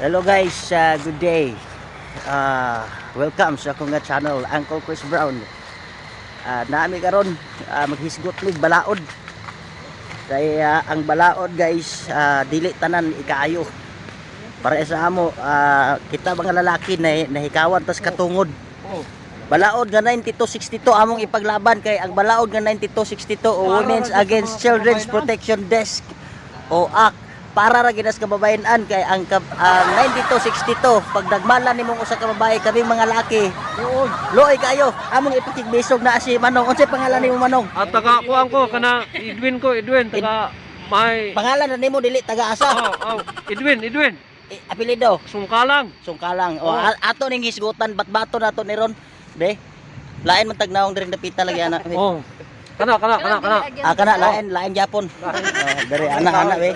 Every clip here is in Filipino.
Hello guys, good day. Welcome sa akong channel, Uncle Chris Brown. Naami karon maghisgot mig balaod. Kaya ang balaod guys, dili tanan ikaayo. Para sa amo, kita mga lalaki na nahikawan tas katungod. Balaod nga 9262 among ipaglaban kay ang balaod nga 9262 o Women's Against Children's Protection Desk o ACT para ra ginas kababayan-an kay ang 9262 pag nagmalan nimong usa ka babae kaming mga laki luoy kayo among ipakigbisog na si Manong. Unsay pangalan nimo Manong? At taga kuan ko kana Edwin taga may Pangalan na nimo dili taga asa? Edwin Apelyido Sungkalang. O ato ning hisgutan batbato nato ni ron be lain man tagnaong diri napita lagi ana. Kana. Kana lain Japon. Dari anak be.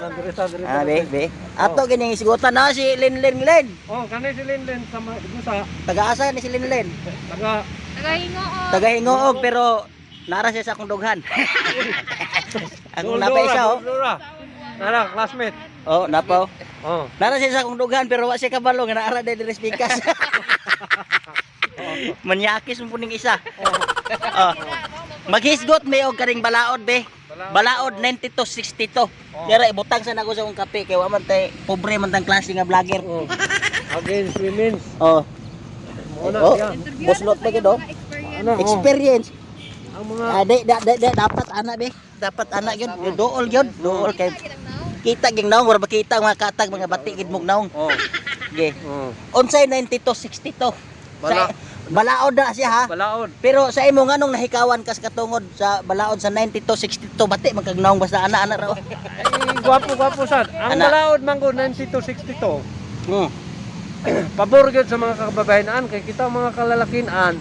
Be. Ato gini hisgutan na si Linlin. Kani si Linlin sa Gusa. Taga asa ni si Linlin? Taga Hingoog pero nara siya sa akong dughan. Ang napay siya Nara classmate. Napaw. Nara siya sa akong dughan pero wa siya kabalo nga naara diri spikas. Manyakis mo puning isa. Maghisgot may og karing balaod be. Balaod 9262. Dira ibutang sa nako sa akong kape kay wa man tay pobre man tang klase nga vlogger. Against women. Buslot ba gid experience. Ang mga Dapat anak be. Dapat anak yun. Dool kay kita ging naong wala makita mga katag mga bati gid mong naong. Okay. Unsay 9262. Balaod na siya ha. balaod. Pero sa imo nganong nahikawan kas katungod sa balaod sa 9262 bati magkagnaong basta ana raw. Gwapo sad. Ang balaod man ko 9262. Pabor gyud sa mga kababayan kay kita mga kalalakinan.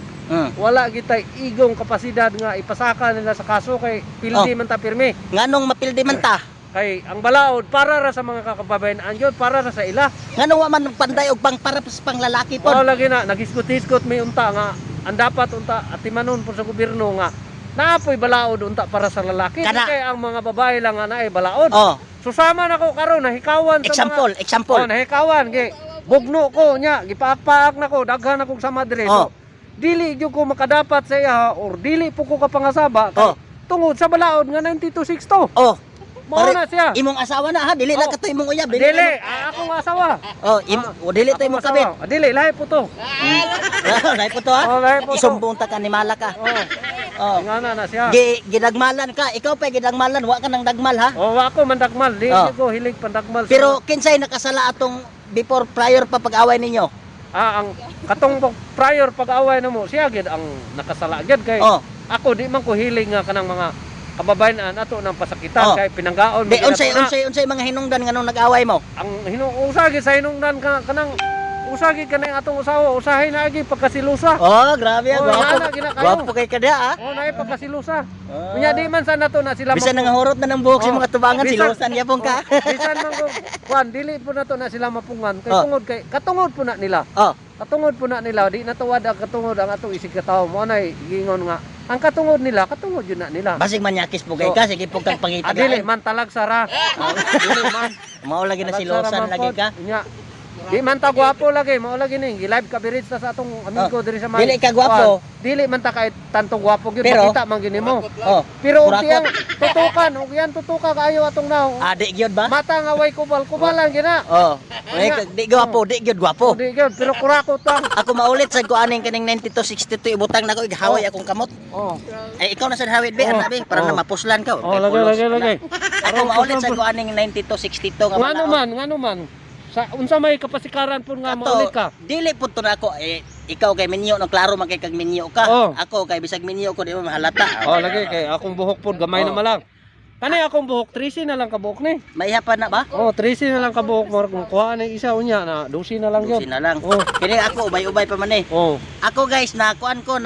Wala kita igong kapasidad nga ipasaka nila sa kaso kay pildi man ta pirmi. Nganong mapildi man ta? Kay ang balaod para ra sa mga kababayan yun, para ra sa ila. Nganong wa man panday og para sa panglalaki pod? Lagi na nagisgot-isgot may unta nga ang dapat unta atimanon po sa gobyerno nga naapoy balaod unta para sa lalaki. Kay ang mga babae lang nga naay balaod. Susama nako karon nahikawan sa example. Nahikawan kay bugno ko nya gipaak-paak nako daghan ako sa madre. So, dili gyud ko makadapat sa iya or dili po ko kapangasaba kay tungod sa balaod nga 9262. Mao na siya. Imong asawa na ha, dili na kato imong uyab. Dili, akong asawa. Dili to imong kabit. Dili, lahi po to. Lahi po to ha. Lahi po to. Isumbong ta ka ni mala ka. Ngana na siya. Gidagmalan ka, ikaw pa gidagmalan, wa ka nang dagmal ha. Wa ko man dagmal, di ko hilig pandagmal. Pero kinsay nakasala atong prior pa pag-away ninyo? Ang katong prior pag-away namo, siya gid ang nakasala gid kay ako di man ko hilig nga kanang mga kababayan ato nang pasakitan kay pinanggaon mo. Unsay mga hinungdan nganong nag-away mo? Ang usagi sa hinungdan kanang usagi kanang atong usawa, usahay na agi pagkasilusa. Grabe gwapo kay kada ha. Naay pagkasilusa. Unya di man sa nato na sila bisan nangahurot na ng buhok si mga tubangan silusan yapon ka. Bisan man ko dili po nato na sila mapungan kay katungod po na nila. Katungod po na nila, di natuwad ang katungod ang atong isig katawo mo nay gingon nga ang katungod nila, katungod yun na nila. Basig manyakis po kay ka, sige po kang pangitag. Dili man talag sara. Dili man. Mao lagi na silosan lagi ka. Di man ta gwapo lagi, mao lagi ning gi-live coverage ta sa atong amigo diri sa Dili ka gwapo. Dili man ta kay tanto gwapo gyud makita man gini mo. Pero tiyang tutukan, ug yan tutuka kaayo atong naong. Di gyud ba? Mata nga way kubalan gina. Di gwapo, di gyud gwapo. Di gyud, pero kurakot ta. Ako maulit sa kuaning kaning 9262 ibutang nako igahaway akong kamot. Ikaw na sa hawid be, ana be para na mapuslan ka. Lagi. Ako maulit sa kuaning 9262 nga. Ngano man. Sa unsa may kapasikaran pud nga maulit ka? Dili pud to nako ikaw kay minyo no klaro man kay kag minyo ka. Ako kay bisag minyo ko di mo mahalata. Lagi kay akong buhok pud gamay na malang. Kani akong buhok 13 na lang ka buhok ni. Maihapan na ba? 13 na lang ka buhok mo kung kuha na isa unya na 12 na lang gyud. 12 na lang. Kini ako ubay-ubay pa man eh. Ako guys na kuan ko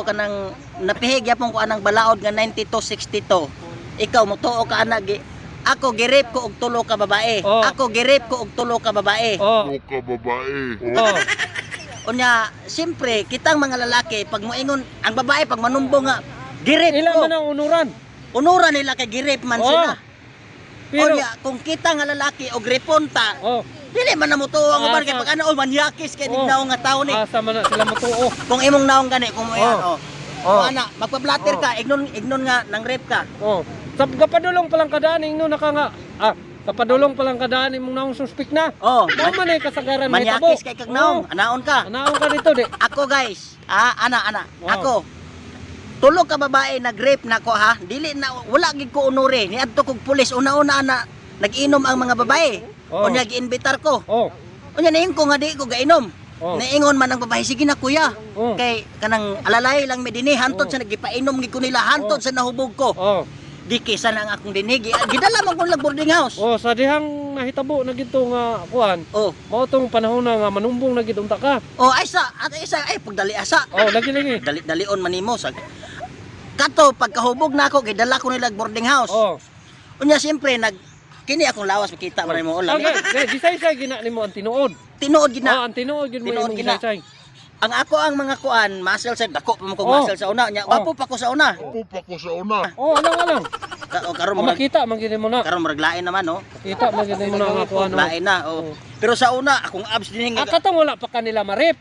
kanang napihig yapon ko anang balaod nga 9262. Ikaw mo tuo ka ana ako girip ko og tulo ka babae. Ako girip ko og tulo ka babae. Unya, siyempre kitang mga lalaki pag moingon ang babae pag manumbo nga girip ko. Ila man ang unuran. Unuran nila kay girip man sila. Pero Onya, kung kita nga lalaki og reponta, oh, dili man na mo tuwa ang uban kay Asa. pag ano manyakis kay Oh. dignaw nga tawo ni. asa man na sila matuo. Kung imong naong gani kung mo yan, Oh. oh. Oh. Ana, magpa-blatter ka, ignon nga nang rape ka. Oh. Sa kapadulong palang kadaan no naka nga. Kapadulong palang kadaan imong naong suspek na. Oh, Mao man ay kasagaran mo manyakis kay kag naong, anaon ka. Anaon ka dito di. Ako guys, ana, Oh. ako. Tulo ka babae nag-rape nako ha. Dili na wala gid ko unuri. Niadto kog pulis una-una na nag-inom ang mga babae. Oh. Unya giinbitar ko. Oh. Unya naing ko nga di ko gainom. Oh. Naingon man ang babae, sige na kuya. Oh. Kay kanang alalay lang mi dinhi hantod sa nagipainom gid ko nila hantod sa nahubog ko. Oh. Di kisa na ang akong dinhi. Gidala man ko lang boarding house. Oh, sa dihang nahitabo na gito nga kuan. Oh. Mao tong panahon na nga manumbong na gid unta ka. Oh, ay sa at isa ay pagdali asa. Oh, lagi. Dali-dalion man nimo sa kato pagkahubog na ako gidala ko nila boarding house. Oh. Unya siyempre kini akong lawas makita man mo ulan. Okay, disay-say gina nimo ang tinuod. Tinuod gid Oh, na. ang tinuod gid mo Tinuod imong gina. disay-say. Ang ako ang mga kuan, muscle sa dako pa mo kong Oh. muscle sa una. Nya Oh. wapo pa ko sa una. Pupa ko sa una. Oh, alang. Karon Oh, makita man gid mo na. karon maraglain naman no. Makita man gid mo na nga kuan. Oh. Lain na. Oh. Pero sa una akong abs din nga Katong wala pa kanila marip.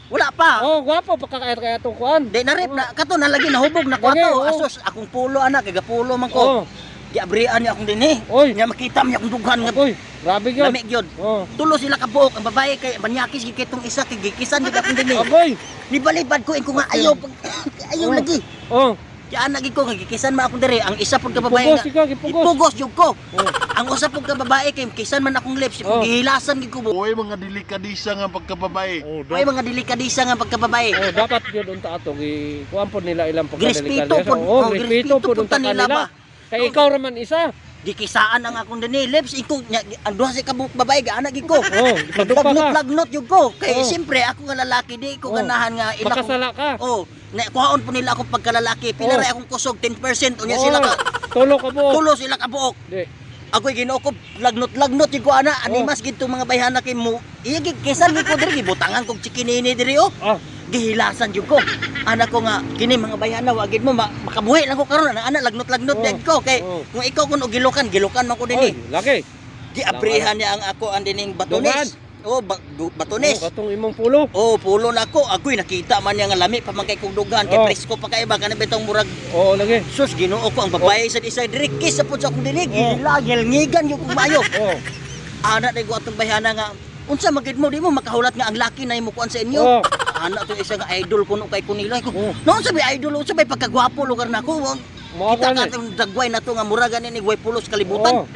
wala pa. Oh, gwapo pa kaya atong kuan. Di na rip na kato na lagi nahubog na ko Lagi, ato. oh. Asos akong pulo anak kay gapulo man Oh. ko. Giabrian niya akong dinhi. Oy. Nya makita mi akong dughan nga Oy, grabe gyud. lami gyud. Oh. Tulo sila ka buok ang babae kay manyakis gid kay tong isa kay gikisan gid akong dinhi. Agoy. Nibalibad ko ko nga ayaw ayaw Oh. lagi. Oh. Kaya nagi ko nga gikisan man akong diri ang isa pud ka babae Gipugos ikaw, gipugos. ipugos jud ko. Oh. Ang usa pud ka babae kay kisan man akong lips Oh. gihilasan gid ko. Uy, mga delikadisa nga pagkababae. Oh, May mga delikadisa nga pagkababae. Oh, dapat yun unta ato gi kuan pod nila ilang Respeto pagkadelikado. pod. Oh, Oh, respeto respeto pod pod unta nila kanila. ba? Kay ikaw raman isa. Gikisaan ang akong dinhi lips iko nya ang duha sa kabuk babae gaana gid ko. Oh, ipadupa ka. Lagnot jud ko. Kay Oh. siyempre ako nga lalaki di ko Oh. ganahan nga ila ko. Makasala ka. Oh, na kuhaon po nila ako pagkalalaki. Pila Oh. ra akong kusog 10% unya Oh, sila ka tulo ka po. tulo sila ka buok. Di. Ako'y ginuokob lagnot gid ko ana animas gid tong mga bayhana kay mo. Iya gid kisan gid ko diri gibutangan kog chikinini diri oh. Ah, Gihilasan jud ko. Ana ko nga kini mga bayhana wa gid mo makabuhi lang ko karon ana lagnot Oh. gid ko kay Oh. kung ikaw kun og gilukan man ko oy, dinhi. laki. Giabrihan niya ang ako ang dining batones. Oh, batones. Oh, katong imong pulo. Oh, pulo na ako. Ako'y nakita man niya nga lami pa man kay kong dugan. Kay Oh. presko pa kay ba kanang bitong murag Oo, lagi. sus Ginoo ko ang babae sa isa diri kiss sa pud sa akong dinig. Oh. Gilngigan yung kumayo. Oh. Ana day ko atong bayhana nga unsa magid mo di mo makahulat nga ang laki na imo kuan sa inyo. Oh. Ana to isa nga idol kuno kay kunila ko. Oh. Noon sabi idol unsa bay pagkagwapo lugar nako. Mao Kita ka ka tong dagway na to nga muragan ni gway pulos kalibutan. Oh.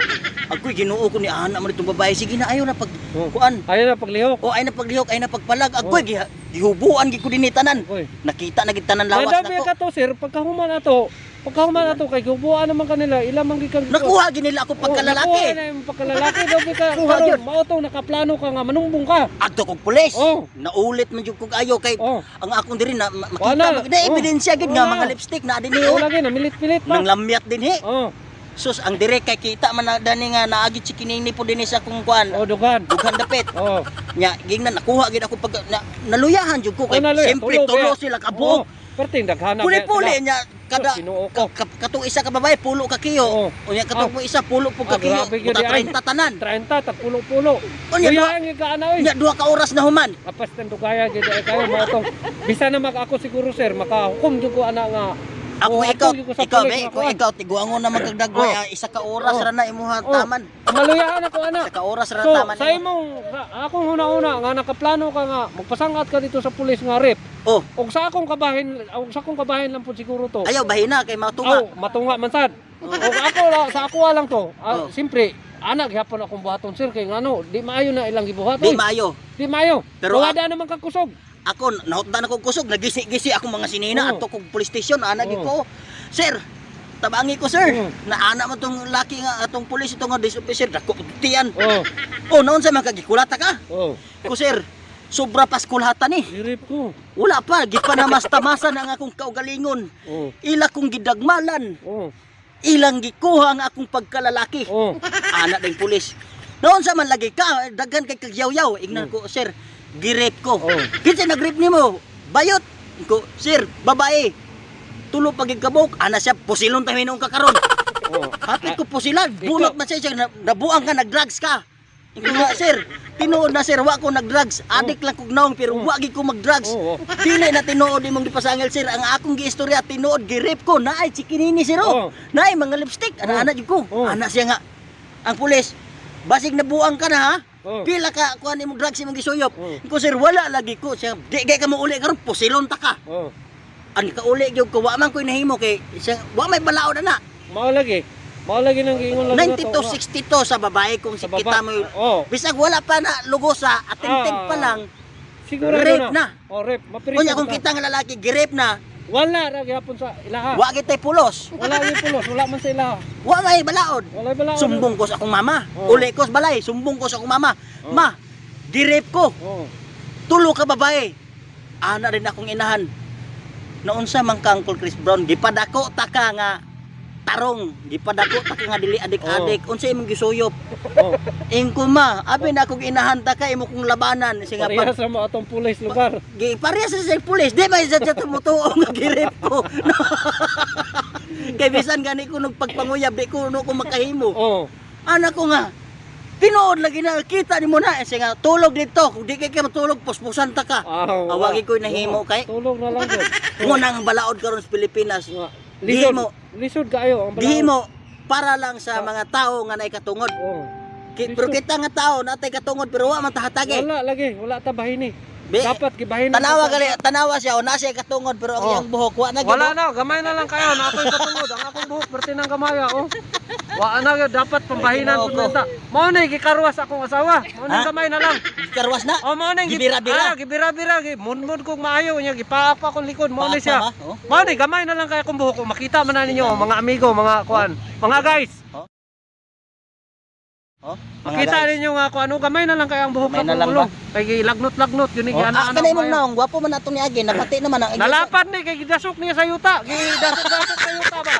Ako'y Ginoo ko ni ana man itong babae sige na ayo na pag Oh. kuan. Ayun na paglihok. O ay na paglihok ay na pagpalag. Ako'y gihubuan gid ko dinhi tanan. Oy. Nakita na gid tanan lawas Nadami nako. ka to, sir. Pagkahuman ato kay gubuan naman kanila. Ilang man gikan. Nakuha gid nila ako pagkalalaki. Nakuha na yung pagkalalaki. Dabi ka. Kuha Karon, yun. mautong nakaplano ka nga manumbong ka. Adto kog pulis. Oh. Naulit man jud kog ayo kay Oh. ang akong diri na Wala. makita na Oh. ebidensya gid nga Wala. mga lipstick na dinhi Oo oh. lagi na milit-pilit pa. Nang lamyat dinhi. Oh. Sus ang dire kay kita man na dani nga naagi chikinini po dinhi sa akong kuan. Oh, dugan. Dughan dapit. Oh. Nya gingnan nakuha gid ako pag naluyahan jud ko kay naluya. siyempre Tulo, tulo kaya. sila kabuok. Oh. Perting daghanap. Puli-puli nya kada Ginoo ko. katong isa ka babae pulo ka kiyo. Oh. Unya katong isa pulo po ka Ah, kiyo. grabe gyud Buta di ay. 30 tanan. 30 tag pulo-pulo. Unya Kuya ang ka ana oy. Nya duha ka oras na human. Apas tan dugaya gid ay kayo mao tong. Bisa na ako siguro sir makahukom jud ko ana nga. Ako Oh, ikaw, ato gyud ko sa ikaw pulis be, nga kung kuan. ikaw tiguangon na magdagdagoy, Oh. isa ka oras Oh. ra na imuha Oh. taman. Maluyahan ako ana. Isa ka oras ra So, taman. sa imong akong una-una nga nakaplano ka nga magpasangat ka dito sa pulis nga rep. Oh, Og sa akong kabahin lang po siguro to. ayaw bahina kay matuwa. Aw, matunga man sad. Oh. Og ako sa ako lang to. Oh. Simpre, anak gyapon akong buhaton sir kay ngano, di maayo na ilang gibuhaton. Di maayo. Di maayo. Pero Pero wala naman kakusog. Ako nahutdan ako kusog, nagisi-gisi ako mga sinina Oh. ato kog police station ana gid Oh. ko. Sir, tabangi ko sir. Oh. Naana man tong laki nga atong pulis ito nga dis officer dako tiyan. Oh. Oh, naon sa makagikulat ka? Oh. Ko sir, sobra pa kulhatan ni. Dirip ko. Wala pa, gipanamastamasan ang akong kaugalingon. Oh. Ila kong gidagmalan. Oh. Ilang gikuha ang akong pagkalalaki. Oh. Anak ding pulis. Noon sa man lagi ka, daghan kay kagyaw-yaw. Ignan ko, sir, girep ko. Oh. Kinsa nag-rape nimo? Bayot. Ko, sir, babae. Tulo pagigkabok, ana siya pusilon tayo minong kakaron. Oh. Hapit ko po sila. Bunot man siya. Nabuang ka, nag-drugs ka. Ikaw nga, sir. Tinuod na, sir. Wa ko nag-drugs. Adik lang kog naong, pero wagi ko mag-drugs. Oo. Dili na tinuod imong gipasangil, sir. Ang akong giistorya, tinuod, girip ko. Naay, chikinini, sir. Oo. Naay, mga lipstick. Ana-ana jud ko. Oo. Ana siya nga. Ang pulis, basig nabuang ka na, ha? Oo. Pila ka kuan imong drugs imong gisuyop. Oo. Ko, sir, wala lagi ko. Siya, di kay ka mo uli karon, pusilon ta ka. Oh. Ang kauli gyud ko, wa man ko'y nahimo kay siya, wa may balaod na. Mao lagi nang giingon lang 92-62 sa babae kung sa kita baba. mo. Oh. Bisag wala pa na lugosa, attentive pa lang. Siguro Rape na. Oh, rape. Mapirisip Kunya kung ka. kita nga lalaki girip na, Wala ra gyapon sa ilaha. wa kitay pulos. Wala yung pulos, wala man sa ilaha. Wa may balaod. Wala bala. Sumbong ko sa akong mama. Oh. Uli ko sa balay, sumbong ko sa akong mama. Oh. Ma, girip ko. Oh. Tulo ka babae. Ana rin akong inahan. Naunsa man ka Uncle Chris Brown, gipadako ta ka nga tarong, gipadako ta ka nga dili adik-adik. Unsa imong gisuyop? Oh. Ingko ma, abi na akong inahan ta ka imo kong labanan. Sige nga pag Parehas sa mo atong pulis lugar. pareha sa pulis, di ba isa dyan tumutuo nga girip ko. No. Kay bisan gani ko nung pagpanguyab, di ko no ko makahimo. Oh. Anak ko nga, tinuod lagi na, kita ni mo na. Kasi nga, tulog dito. Kung di kay ka matulog, puspusan ta ka. Awagi ko'y nahimo kay. Tulog na lang gyud. Muna ang balaod karon sa Pilipinas. Lisod. Dihimo. Lisod kaayo ang balaod. Dihimo, para lang sa mga tao nga naikatungod. Oh. Pero kita nga tao, natay katungod, pero wa man tahatagi. Wala lagi, wala ta bahini. Be- Dapat gibahin. Tanawa gali, tanawa siya, o nasa katungod, pero ang Oh. iyang buhok, wa na Wala na, gamay na lang kayo. Na ako'y katungod. Ang akong buhok, berti ng gamaya. Oh. Wa na gyud, dapat pambahinan Ginoo pud ko. nata. Mao na gikarwas akong asawa. Mao na Ha? gamay na lang. Karwas na. Oh, mao na Gibira-bira. gibira-bira. Munmud kog maayo nya gipaak pa akong likod. Mao na Paak siya. pa ba? Oh. Mao na gamay na lang kay akong buhok. Makita man na ninyo, mga amigo, mga kuan, mga guys. Oh, Makita ninyo nga kung ano, gamay na lang kay ang buhok Gamay na akong lang ulo. Kay lagnot-lagnot yun Oh, giana kanay mong naong, gwapo man natong ni Agi, napati naman ang iglesia. Nalapad ni kay gidasok niya sa yuta. Gidasok sa yuta ba?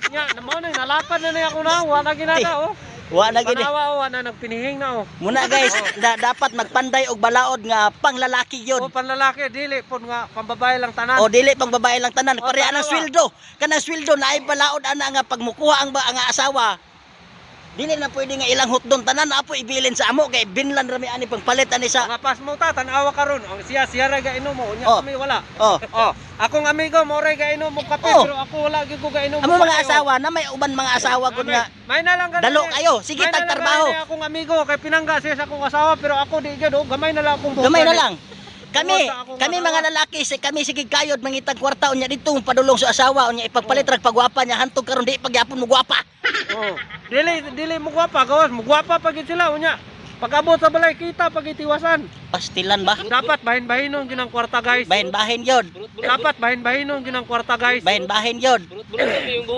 Nya, namo na nalapad na niya ako na, wala ginaka oh. Wa na gid. Tanawa oh, na nagpinihing na oh. Muna guys, dapat magpanday og balaod nga panglalaki O yun. panlalaki dili pon nga pambabae lang tanan. O dili pang babae lang tanan. O, Pareha ng tanawa. sweldo. Kanang sweldo na ay balaod ana nga pagmukuha ang asawa. Dili na pwede nga ilang hotdon tanan na apo ibilin sa amo kay binlan rami ani pagpalit ani sa. Nga pas mo ta tanawa karon. Ang siya ra ga inom mo, nya Oh. kami wala. Oh, Oh, akong amigo mo ra ga inom mo kape Oh. pero ako wala gyud ko ga inom. amo mo mga kape, oh. asawa na may uban mga asawa gud nga May na lang ganun dalo eh. kayo. Sige May na lang tagtrabaho. ganun eh, akong amigo kay pinangga siya sa akong asawa pero ako di gyud oh, gamay na lang akong buhok. Gamay na gani. lang. Kami mga lalaki, kami sige kayod mangitag kwarta unya dito padulong sa asawa unya ipagpalit rag pagwapa niya hantog karon di pagyapon mo gwapa. Oh. Dili mo gwapa gawas, mo gwapa pag sila unya. Pag-abot sa balay kita pag itiwasan. Pastilan ba? Dapat bahin-bahinon gyud ang kwarta guys. Bahin-bahin yun. Dapat bahin-bahinon gyud ang kwarta guys. Bahin-bahin yun.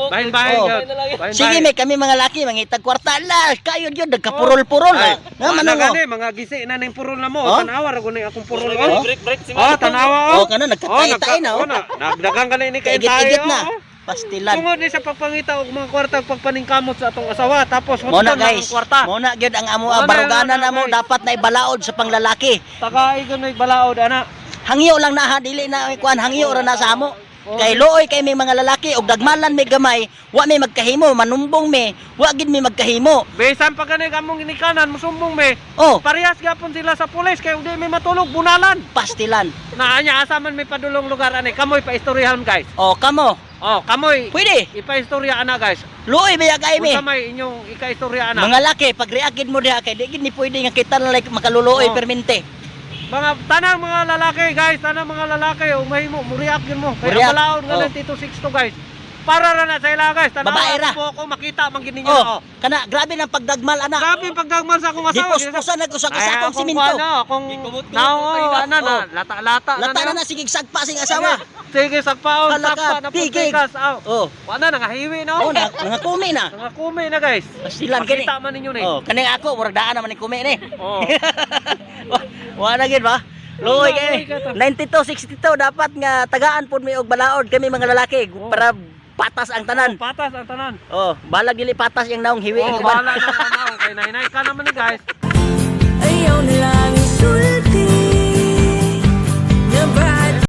Bahin-bahin Oh. gyud. Sige may kami mga laki mangitag kwarta la kayod yun nagkapurol-purol. Ay, Nga mana manong gani mga gisi na ning purol na mo. Oh? Tanawa ra guni akong purol. Oh? Oh, tanawa Oh, kana nagkatay-tay na oh. Nagdagang gani ni kay Kaigit-igit tayo. na. oh. Pastilan. Tungod ni sa pagpangita og mga kwarta ug pagpaningkamot sa atong asawa tapos Muna hutdan lang ang guys, kwarta. muna gyud ang amo Muna, baruganan muna, namo guys. dapat na ibalaod sa panglalaki. Tagay ganoy balaod ana. Hangyo lang na ha, dili na kuan hangyo ra na sa amo. Oh. Kay looy kay may mga lalaki og dagmalan may gamay, wa may magkahimo, manumbong me, wa gid may magkahimo. Bisan pa gani kamong ginikanan musumbong me. Oh, Parehas gapon sila sa pulis kay ug di may matulog bunalan. pastilan. Na anya asa man may padulong lugar ani kamoy pa istoryahan guys. Oh, kamo. Oh, kamoy Pwede. ipaistorya ana guys. Looy baya kay me. Unsa may inyong ikaistorya ana? Mga laki pag reagid mo diha kay di gid ni pwede nga kita na like makaluluoy Oh. permente. Mga tanang mga lalaki guys, tanang mga lalaki umahimo muriak yun mo. Kaya Muriak. balaod nga Oh. lang Tito 62 guys. Para ra na sa ila guys, tanawa Babae ra. po ako makita man gid ninyo. Oh, Oh. kana grabe ng pagdagmal ana. Grabe yung pagdagmal sa akong asawa. Gipuspusan na ko sa Ay, akong siminto. akong nao ana na lata-lata Lata na na. na sigig sagpa sing asawa. Sige sagpaon, Hala ka, sagpa na pigig. putikas. Aw. Oh, Wala nangahiwi na. oh nangakumi na. Nangakumi na guys. Pastilan kini. Makita man ninyo ni. Oh, kaning ako murag daan naman ni kumi ni. Oh. Wa na gid ba? Luoy kay Luoy ka to. 92 62 dapat nga tagaan pud mi og balaod kami mga lalaki Oh. para patas ang tanan. Patas ang tanan. Oh, balag dili patas yung naong hiwi Oh, ang iban. bahala na ano kay nay-nay ka naman ni guys. Ayaw na lang